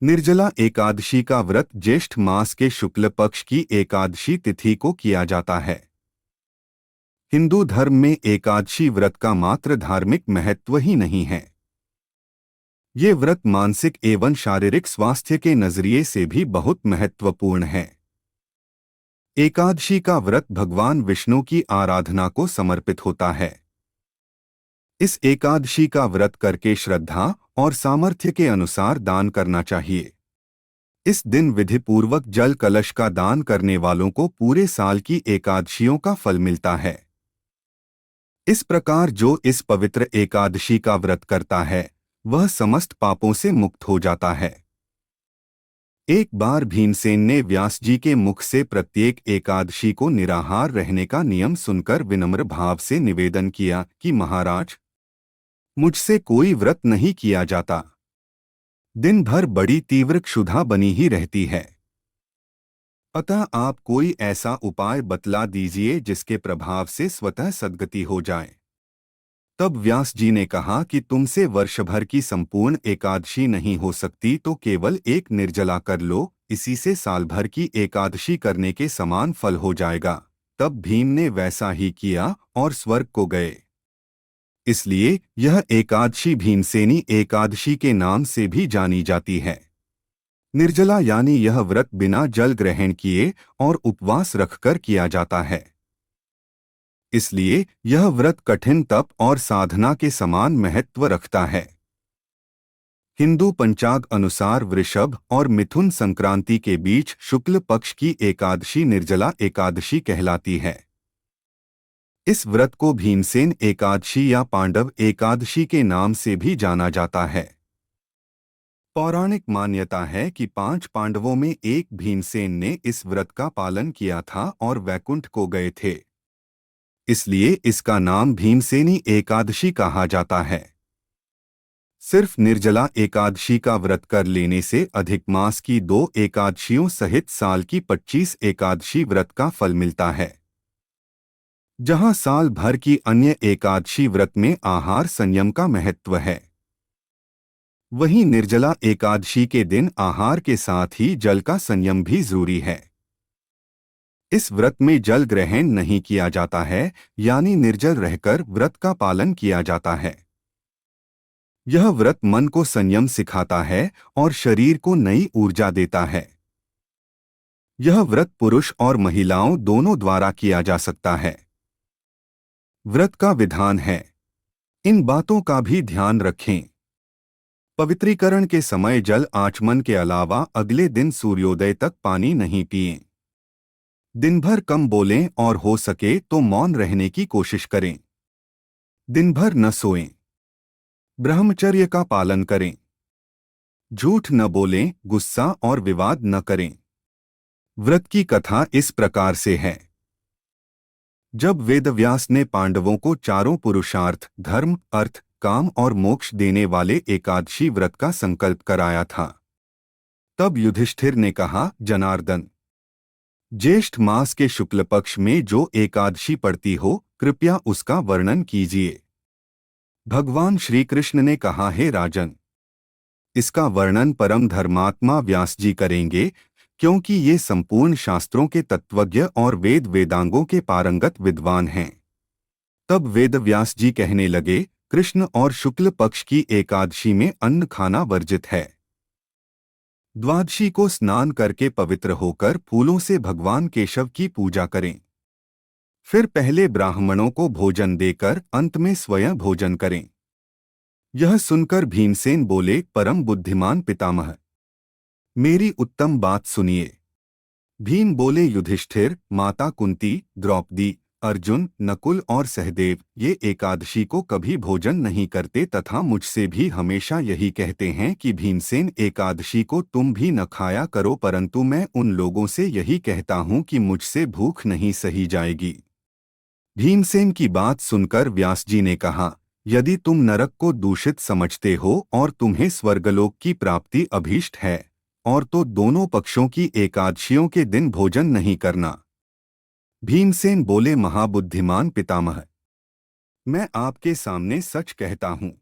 निर्जला एकादशी का व्रत ज्येष्ठ मास के शुक्ल पक्ष की एकादशी तिथि को किया जाता है। हिंदू धर्म में एकादशी व्रत का मात्र धार्मिक महत्व ही नहीं है, ये व्रत मानसिक एवं शारीरिक स्वास्थ्य के नजरिए से भी बहुत महत्वपूर्ण है। एकादशी का व्रत भगवान विष्णु की आराधना को समर्पित होता है। इस एकादशी का व्रत करके श्रद्धा और सामर्थ्य के अनुसार दान करना चाहिए। इस दिन विधिपूर्वक जल कलश का दान करने वालों को पूरे साल की एकादशियों का फल मिलता है। इस प्रकार जो इस पवित्र एकादशी का व्रत करता है वह समस्त पापों से मुक्त हो जाता है। एक बार भीमसेन ने व्यास जी के मुख से प्रत्येक एकादशी को निराहार रहने का नियम सुनकर विनम्र भाव से निवेदन किया कि महाराज, मुझसे कोई व्रत नहीं किया जाता। दिन भर बड़ी तीव्र क्षुधा बनी ही रहती है, अतः आप कोई ऐसा उपाय बतला दीजिए जिसके प्रभाव से स्वतः सद्गति हो जाए। तब व्यास जी ने कहा कि तुमसे वर्ष भर की संपूर्ण एकादशी नहीं हो सकती तो केवल एक निर्जला कर लो, इसी से साल भर की एकादशी करने के समान फल हो जाएगा। तब भीम ने वैसा ही किया और स्वर्ग को गए। इसलिए यह एकादशी भीमसेनी एकादशी के नाम से भी जानी जाती है। निर्जला यानी यह व्रत बिना जल ग्रहण किए और उपवास रखकर किया जाता है। इसलिए यह व्रत कठिन तप और साधना के समान महत्व रखता है। हिंदू पंचांग अनुसार वृषभ और मिथुन संक्रांति के बीच शुक्ल पक्ष की एकादशी निर्जला एकादशी कहलाती है। इस व्रत को भीमसेन एकादशी या पांडव एकादशी के नाम से भी जाना जाता है। पौराणिक मान्यता है कि 5 पांडवों में एक भीमसेन ने इस व्रत का पालन किया था और वैकुंठ को गए थे। इसलिए इसका नाम भीमसेनी एकादशी कहा जाता है। सिर्फ निर्जला एकादशी का व्रत कर लेने से अधिक मास की 2 एकादशियों सहित साल की 25 एकादशी व्रत का फल मिलता है। जहां साल भर की अन्य एकादशी व्रत में आहार संयम का महत्व है, वहीं निर्जला एकादशी के दिन आहार के साथ ही जल का संयम भी जरूरी है। इस व्रत में जल ग्रहण नहीं किया जाता है, यानी निर्जल रहकर व्रत का पालन किया जाता है। यह व्रत मन को संयम सिखाता है और शरीर को नई ऊर्जा देता है। यह व्रत पुरुष और महिलाओं दोनों द्वारा किया जा सकता है। व्रत का विधान है, इन बातों का भी ध्यान रखें। पवित्रीकरण के समय जल आचमन के अलावा अगले दिन सूर्योदय तक पानी नहीं पिएं। दिन भर कम बोलें और हो सके तो मौन रहने की कोशिश करें। दिन भर न सोएं। ब्रह्मचर्य का पालन करें। झूठ न बोलें, गुस्सा और विवाद न करें। व्रत की कथा इस प्रकार से है। जब वेदव्यास ने पांडवों को चारों पुरुषार्थ धर्म, अर्थ, काम और मोक्ष देने वाले एकादशी व्रत का संकल्प कराया था, तब युधिष्ठिर ने कहा, जनार्दन, ज्येष्ठ मास के शुक्ल पक्ष में जो एकादशी पड़ती हो कृपया उसका वर्णन कीजिए। भगवान श्री कृष्ण ने कहा, हे राजन, इसका वर्णन परम धर्मात्मा व्यास जी करेंगे, क्योंकि ये संपूर्ण शास्त्रों के तत्वज्ञ और वेद वेदांगों के पारंगत विद्वान हैं। तब वेद व्यास जी कहने लगे, कृष्ण और शुक्ल पक्ष की एकादशी में अन्न खाना वर्जित है। द्वादशी को स्नान करके पवित्र होकर फूलों से भगवान केशव की पूजा करें। फिर पहले ब्राह्मणों को भोजन देकर अंत में स्वयं भोजन करें। यह सुनकर भीमसेन बोले, परम बुद्धिमान पितामह, मेरी उत्तम बात सुनिए। भीम बोले, युधिष्ठिर, माता कुंती, द्रौपदी, अर्जुन, नकुल और सहदेव ये एकादशी को कभी भोजन नहीं करते तथा मुझसे भी हमेशा यही कहते हैं कि भीमसेन एकादशी को तुम भी न खाया करो, परंतु मैं उन लोगों से यही कहता हूँ कि मुझसे भूख नहीं सही जाएगी। भीमसेन की बात सुनकर व्यास जी ने कहा, यदि तुम नरक को दूषित समझते हो और तुम्हें स्वर्गलोक की प्राप्ति अभीष्ट है, और तो दोनों पक्षों की एकादशियों के दिन भोजन नहीं करना। भीमसेन बोले, महाबुद्धिमान पितामह, मैं आपके सामने सच कहता हूँ।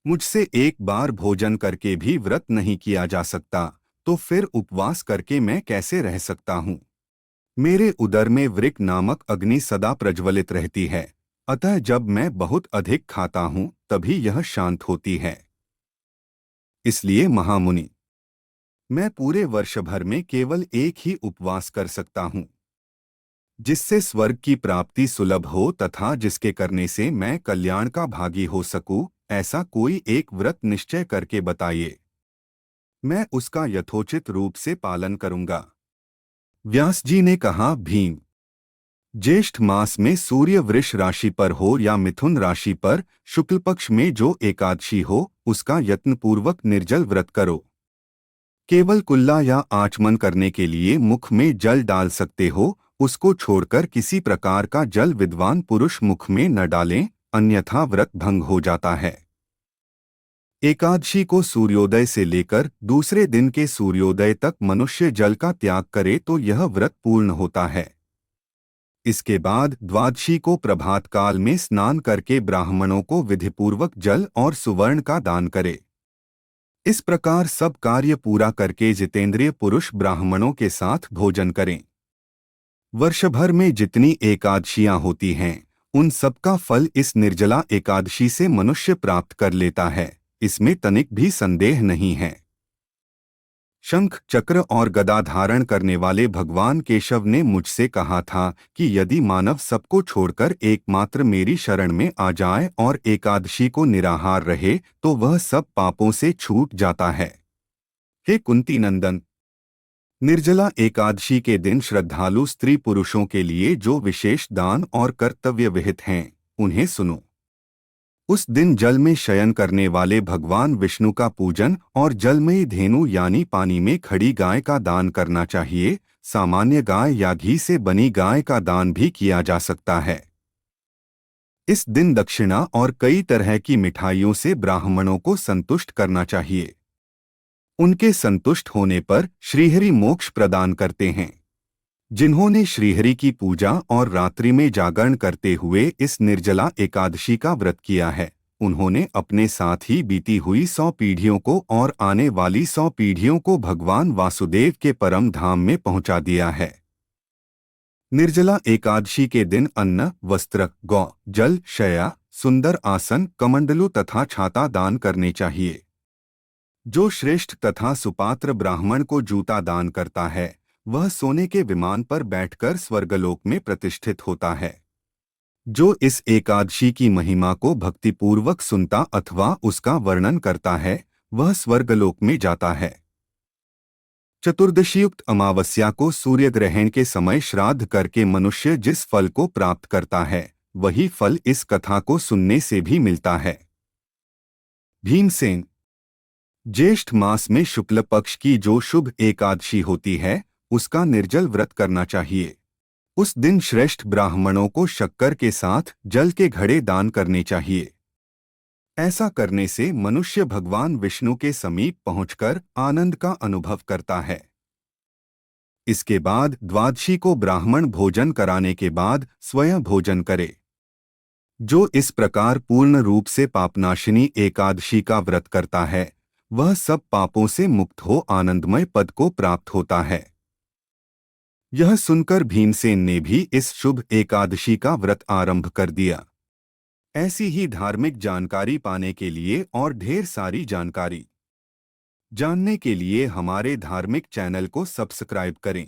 मुझसे एक बार भोजन करके भी व्रत नहीं किया जा सकता, तो फिर उपवास करके मैं कैसे रह सकता हूँ? मेरे उदर में वृक्क नामक अग्नि सदा प्रज्वलित रहती है, अतः जब मैं बहुत अधिक खाता हूँ तभी यह शांत होती है। इसलिए महामुनि, मैं पूरे वर्ष भर में केवल एक ही उपवास कर सकता हूँ, जिससे स्वर्ग की प्राप्ति सुलभ हो तथा जिसके करने से मैं कल्याण का भागी हो सकूं, ऐसा कोई एक व्रत निश्चय करके बताइए। मैं उसका यथोचित रूप से पालन करूंगा। व्यास जी ने कहा, भीम, ज्येष्ठ मास में सूर्य वृष राशि पर हो या मिथुन राशि पर शुक्ल पक्ष में जो एकादशी हो, उसका यत्नपूर्वक निर्जल व्रत करो। केवल कुल्ला या आचमन करने के लिए मुख में जल डाल सकते हो, उसको छोड़कर किसी प्रकार का जल विद्वान पुरुष मुख में न डालें, अन्यथा व्रत भंग हो जाता है। एकादशी को सूर्योदय से लेकर दूसरे दिन के सूर्योदय तक मनुष्य जल का त्याग करे तो यह व्रत पूर्ण होता है। इसके बाद द्वादशी को प्रभात काल में स्नान करके ब्राह्मणों को विधिपूर्वक जल और सुवर्ण का दान करे। इस प्रकार सब कार्य पूरा करके जितेंद्रिय पुरुष ब्राह्मणों के साथ भोजन करें। वर्ष भर में जितनी एकादशियां होती हैं, उन सबका फल इस निर्जला एकादशी से मनुष्य प्राप्त कर लेता है, इसमें तनिक भी संदेह नहीं है। शंख, चक्र और गदा धारण करने वाले भगवान केशव ने मुझसे कहा था कि यदि मानव सबको छोड़कर एकमात्र मेरी शरण में आ जाए और एकादशी को निराहार रहे तो वह सब पापों से छूट जाता है। हे कुंती नंदन, निर्जला एकादशी के दिन श्रद्धालु स्त्री पुरुषों के लिए जो विशेष दान और कर्तव्य विहित हैं, उन्हें सुनो। उस दिन जल में शयन करने वाले भगवान विष्णु का पूजन और जलमयी धेनु यानी पानी में खड़ी गाय का दान करना चाहिए। सामान्य गाय या घी से बनी गाय का दान भी किया जा सकता है। इस दिन दक्षिणा और कई तरह की मिठाइयों से ब्राह्मणों को संतुष्ट करना चाहिए। उनके संतुष्ट होने पर श्रीहरि मोक्ष प्रदान करते हैं। जिन्होंने श्रीहरि की पूजा और रात्रि में जागरण करते हुए इस निर्जला एकादशी का व्रत किया है, उन्होंने अपने साथ ही बीती हुई 100 पीढ़ियों को और आने वाली 100 पीढ़ियों को भगवान वासुदेव के परम धाम में पहुंचा दिया है। निर्जला एकादशी के दिन अन्न, वस्त्र, गौ, जल, शया, सुंदर आसन, कमंडलू तथा छाता दान करने चाहिए। जो श्रेष्ठ तथा सुपात्र ब्राह्मण को जूता दान करता है, वह सोने के विमान पर बैठकर स्वर्गलोक में प्रतिष्ठित होता है। जो इस एकादशी की महिमा को भक्तिपूर्वक सुनता अथवा उसका वर्णन करता है, वह स्वर्गलोक में जाता है। चतुर्दशीयुक्त अमावस्या को सूर्य ग्रहण के समय श्राद्ध करके मनुष्य जिस फल को प्राप्त करता है, वही फल इस कथा को सुनने से भी मिलता है। भीमसेन, ज्येष्ठ मास में शुक्ल पक्ष की जो शुभ एकादशी होती है, उसका निर्जल व्रत करना चाहिए। उस दिन श्रेष्ठ ब्राह्मणों को शक्कर के साथ जल के घड़े दान करने चाहिए। ऐसा करने से मनुष्य भगवान विष्णु के समीप पहुंचकर आनंद का अनुभव करता है। इसके बाद द्वादशी को ब्राह्मण भोजन कराने के बाद स्वयं भोजन करे। जो इस प्रकार पूर्ण रूप से पापनाशिनी एकादशी का व्रत करता है, वह सब पापों से मुक्त हो आनंदमय पद को प्राप्त होता है। यह सुनकर भीमसेन ने भी इस शुभ एकादशी का व्रत आरंभ कर दिया। ऐसी ही धार्मिक जानकारी पाने के लिए और ढेर सारी जानकारी जानने के लिए हमारे धार्मिक चैनल को सब्सक्राइब करें।